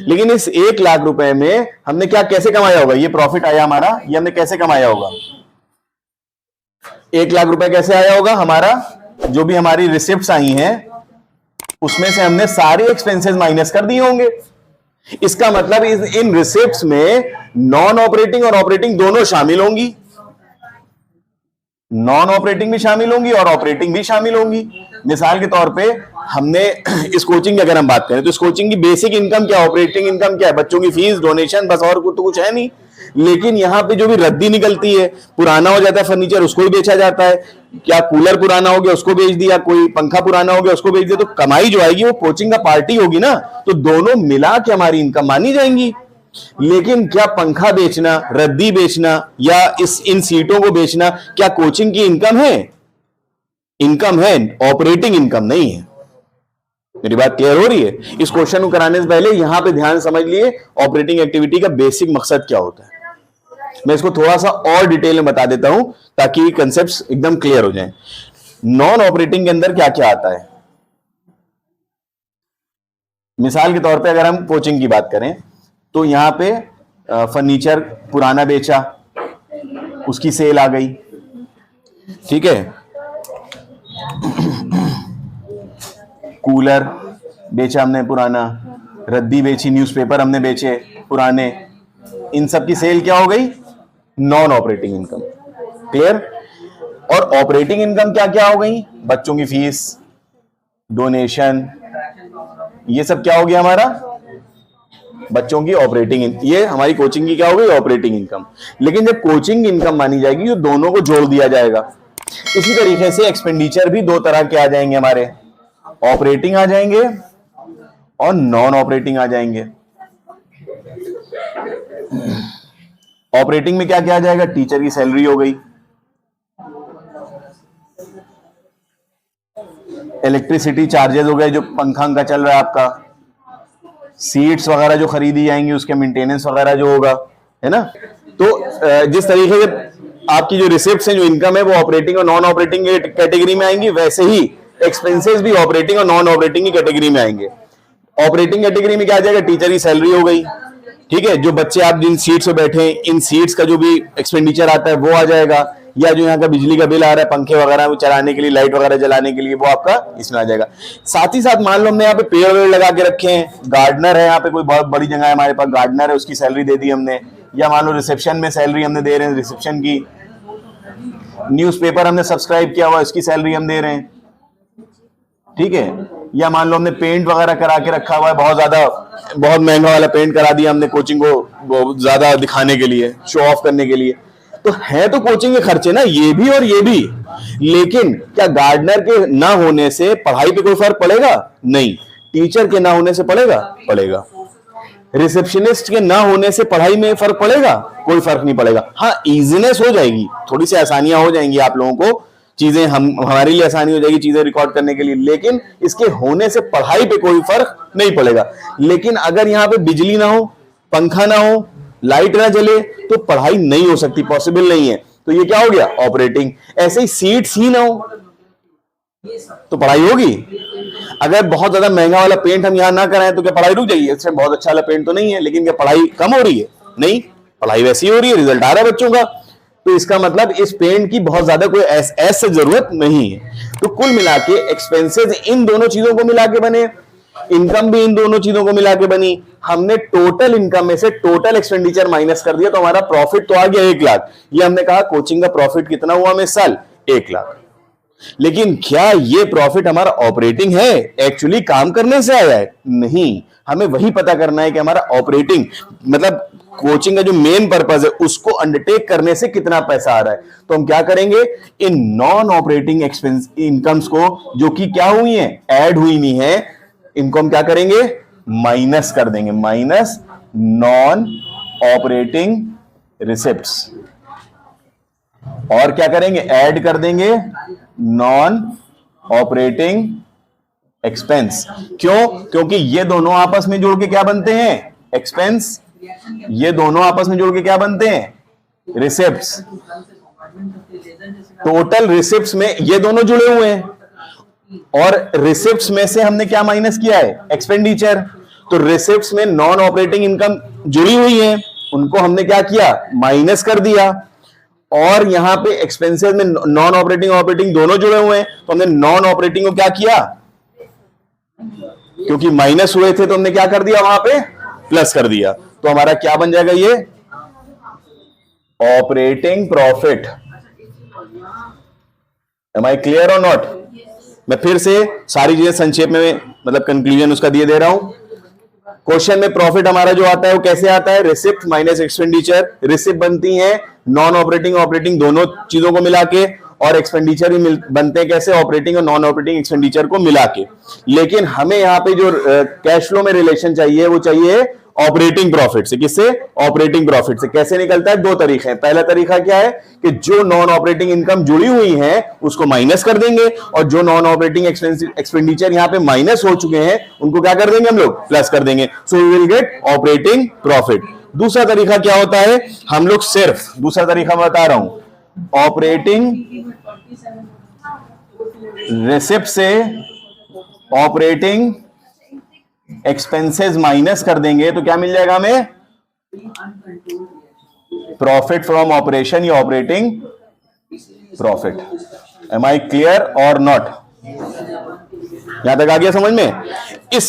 लेकिन इस 1 लाख रुपए में हमने क्या कैसे कमाया होगा, ये प्रॉफिट आया हमारा, ये हमने कैसे कमाया होगा, 1 लाख रुपए कैसे आया होगा हमारा, जो भी हमारी रिसिप्ट्स आई हैं उसमें से हमने सारे एक्सपेंसेस माइनस कर दिए होंगे। इसका मतलब इन रिसिप्ट्स में नॉन ऑपरेटिंग और ऑपरेटिंग दोनों शामिल होंगी, नॉन ऑपरेटिंग भी शामिल होंगी और ऑपरेटिंग भी शामिल होंगी। मिसाल के तौर पे हमने इस कोचिंग की अगर हम बात करें तो इस कोचिंग की बेसिक इनकम क्या, ऑपरेटिंग इनकम क्या है, बच्चों की फीस, डोनेशन, बस, और तो कुछ है नहीं। लेकिन यहां पे जो भी रद्दी निकलती है, पुराना हो जाता है फर्नीचर, उसको भी बेचा जाता है, क्या कूलर पुराना हो गया उसको बेच दिया, कोई पंखा पुराना हो गया उसको बेच दिया, तो कमाई जो आएगी वो कोचिंग का पार्टी होगी ना, तो दोनों मिला के हमारी इनकम मानी जाएंगी। लेकिन क्या पंखा बेचना, रद्दी बेचना या इन सीटों को बेचना क्या कोचिंग की इनकम है? इनकम है, ऑपरेटिंग इनकम नहीं है। मेरी बात क्लियर हो रही है? इस क्वेश्चन को कराने से पहले यहां पे ध्यान समझ लिए ऑपरेटिंग एक्टिविटी का बेसिक मकसद क्या होता है। मैं इसको थोड़ा सा और डिटेल में बता देता हूं ताकि कंसेप्ट्स एकदम क्लियर हो जाएं। नॉन ऑपरेटिंग के अंदर क्या क्या आता है, मिसाल के तौर पे अगर हम कोचिंग की बात करें तो यहां पे फर्नीचर पुराना बेचा, उसकी सेल आ गई, ठीक है, कूलर बेचा हमने पुराना, रद्दी बेची, न्यूज़पेपर हमने बेचे पुराने, इन सब की सेल क्या हो गई, नॉन ऑपरेटिंग इनकम। क्लियर? और ऑपरेटिंग इनकम क्या क्या हो गई, बच्चों की फीस, डोनेशन, ये सब क्या हो गया हमारा, बच्चों की ऑपरेटिंग, ये हमारी कोचिंग की क्या हो गई, ऑपरेटिंग इनकम। लेकिन जब कोचिंग इनकम मानी जाएगी तो दोनों को जोड़ दिया जाएगा। इसी तरीके से एक्सपेंडिचर भी दो तरह के आ जाएंगे हमारे, ऑपरेटिंग आ जाएंगे और नॉन ऑपरेटिंग आ जाएंगे। ऑपरेटिंग में क्या क्या आ जाएगा, टीचर की सैलरी हो गई, इलेक्ट्रिसिटी चार्जेस हो गए जो पंखा का चल रहा है आपका, सीट्स वगैरह जो खरीदी जाएंगी उसके मेंटेनेंस वगैरह जो होगा, है ना। तो जिस तरीके से आपकी जो रिसिप्ट्स हैं, जो इनकम है, वो ऑपरेटिंग और नॉन ऑपरेटिंग कैटेगरी में आएंगी, वैसे ही एक्सपेंसेस भी ऑपरेटिंग और नॉन ऑपरेटिंग की कैटेगरी में आएंगे। ऑपरेटिंग कैटेगरी में क्या आ जाएगा, टीचर की सैलरी हो गई, ठीक है, जो बच्चे आप जिन सीट्स पे बैठे हैं इन सीट्स का जो भी एक्सपेंडिचर आता है वो आ जाएगा, या जो यहाँ का बिजली का बिल आ रहा है पंखे वगैरह चलाने के लिए, लाइट वगैरह जलाने के लिए, वो आपका इसमें आ जाएगा। साथ ही साथ मान लो हमने यहाँ पे पेड़ वेड़ लगा के रखे हैं, गार्डनर है, यहाँ पे कोई बहुत बड़ी जगह है हमारे पास, गार्डनर है, उसकी सैलरी दे दी हमने, या मान लो रिसेप्शन में सैलरी हमने दे रहे हैं, रिसेप्शन की, न्यूज़पेपर हमने सब्सक्राइब किया हुआ, इसकी सैलरी हम दे रहे हैं, ठीक है, या मान लो हमने पेंट वगैरह करा के रखा हुआ है, बहुत ज्यादा, बहुत महंगा वाला पेंट करा दिया हमने कोचिंग को ज्यादा दिखाने के लिए, शो ऑफ करने के लिए, तो है तो कोचिंग के खर्चे ना ये भी और ये भी। लेकिन क्या गार्डनर के ना होने से पढ़ाई पे कोई फर्क पड़ेगा? नहीं। टीचर के ना होने से पड़ेगा? पड़ेगा। रिसेप्शनिस्ट के ना होने से पढ़ाई में फर्क पड़ेगा? कोई फर्क नहीं पड़ेगा। हाँ, इजीनेस हो जाएगी, थोड़ी सी आसानियां हो जाएंगी आप लोगों को, चीजें हमारे लिए आसानी हो जाएगी चीजें रिकॉर्ड करने के लिए, लेकिन इसके होने से पढ़ाई पे कोई फर्क नहीं पड़ेगा। लेकिन अगर यहाँ पे बिजली ना हो, पंखा ना हो, लाइट ना जले तो पढ़ाई नहीं हो सकती, पॉसिबल नहीं है, तो ये क्या हो गया, ऑपरेटिंग। ऐसे ही सीट्स ही ना हो तो पढ़ाई होगी। अगर बहुत ज्यादा महंगा वाला पेंट हम यहाँ ना कराएं तो क्या पढ़ाई रुक जाएगी? इसमें बहुत अच्छा वाला पेंट तो नहीं है, लेकिन क्या पढ़ाई कम हो रही है? नहीं, पढ़ाई वैसी हो रही है, रिजल्ट आ रहा है बच्चों का। तो इसका मतलब इस पेंट की बहुत ज्यादा कोई ऐसे जरूरत नहीं है। तो कुल मिला के एक्सपेंसेस इन दोनों चीजों को मिला के बने, इनकम भी इन दोनों चीजों को मिला के बनी। हमने टोटल इनकम में से टोटल एक्सपेंडिचर माइनस कर दिया तो हमारा प्रॉफिट तो आ गया 1 लाख। ये हमने कहा कोचिंग का प्रॉफिट कितना हुआ हमें साल, 1 लाख। लेकिन क्या ये प्रॉफिट हमारा ऑपरेटिंग है, एक्चुअली काम करने से आया है? नहीं, हमें वही पता करना है कि हमारा ऑपरेटिंग मतलब कोचिंग का जो मेन पर्पस है उसको अंडरटेक करने से कितना पैसा आ रहा है। तो हम क्या करेंगे, in non operating expense incomes को जो कि क्या हुई है, ऐड हुई नहीं है, इनको हम क्या करेंगे, माइनस कर देंगे, माइनस नॉन ऑपरेटिंग रिसिप्ट्स, और क्या करेंगे, ऐड कर देंगे नॉन ऑपरेटिंग एक्सपेंस। क्यों? क्योंकि ये दोनों आपस में जुड़ के क्या बनते हैं, एक्सपेंस। ये दोनों आपस में जुड़ के क्या बनते हैं, रिसिप्ट्स। टोटल रिसिप्ट्स में ये दोनों जुड़े हुए हैं, और रिसिप्ट्स में से हमने क्या माइनस किया है, एक्सपेंडिचर। तो रिसिप्ट्स में नॉन ऑपरेटिंग इनकम जुड़ी हुई है, उनको हमने क्या किया, माइनस कर दिया। और यहां पे एक्सपेंसेस में नॉन ऑपरेटिंग ऑपरेटिंग दोनों जुड़े हुए हैं, तो हमने नॉन ऑपरेटिंग को क्या किया, क्योंकि माइनस हुए थे तो हमने क्या कर दिया, वहां पे प्लस कर दिया। तो हमारा क्या बन जाएगा, ये operating profit. Am I clear और नॉट? मैं फिर से सारी चीजें संक्षेप में मतलब कंक्लूजन उसका दिए दे रहा हूं। क्वेश्चन में प्रॉफिट हमारा जो आता है वो कैसे आता है, रिसिप्ट माइनस एक्सपेंडिचर। रिसिप्ट बनती है नॉन ऑपरेटिंग ऑपरेटिंग दोनों चीजों को मिला के, और एक्सपेंडिचर भी बनते हैं कैसे, ऑपरेटिंग और नॉन ऑपरेटिंग एक्सपेंडिचर को मिला के। लेकिन हमें यहां पे जो कैश फ्लो में रिलेशन चाहिए वो चाहिए ऑपरेटिंग प्रॉफिट से। किससे, ऑपरेटिंग प्रॉफिट से। कैसे निकलता है, दो तरीके हैं। पहला तरीका क्या है कि जो नॉन ऑपरेटिंग इनकम जुड़ी हुई है उसको माइनस कर देंगे, और जो नॉन ऑपरेटिंग एक्सपेंडिचर यहां पे माइनस हो चुके हैं उनको क्या कर देंगे हम लोग, प्लस कर देंगे। So we will get operating profit. दूसरा तरीका क्या होता है, हम लोग सिर्फ, दूसरा तरीका मैं बता रहा हूं, ऑपरेटिंग रिसिप्ट से ऑपरेटिंग एक्सपेंसेस माइनस कर देंगे तो क्या मिल जाएगा हमें, प्रॉफिट फ्रॉम ऑपरेशन या operating profit. Am I clear और नॉट? यहां तक आ गया समझ में? इस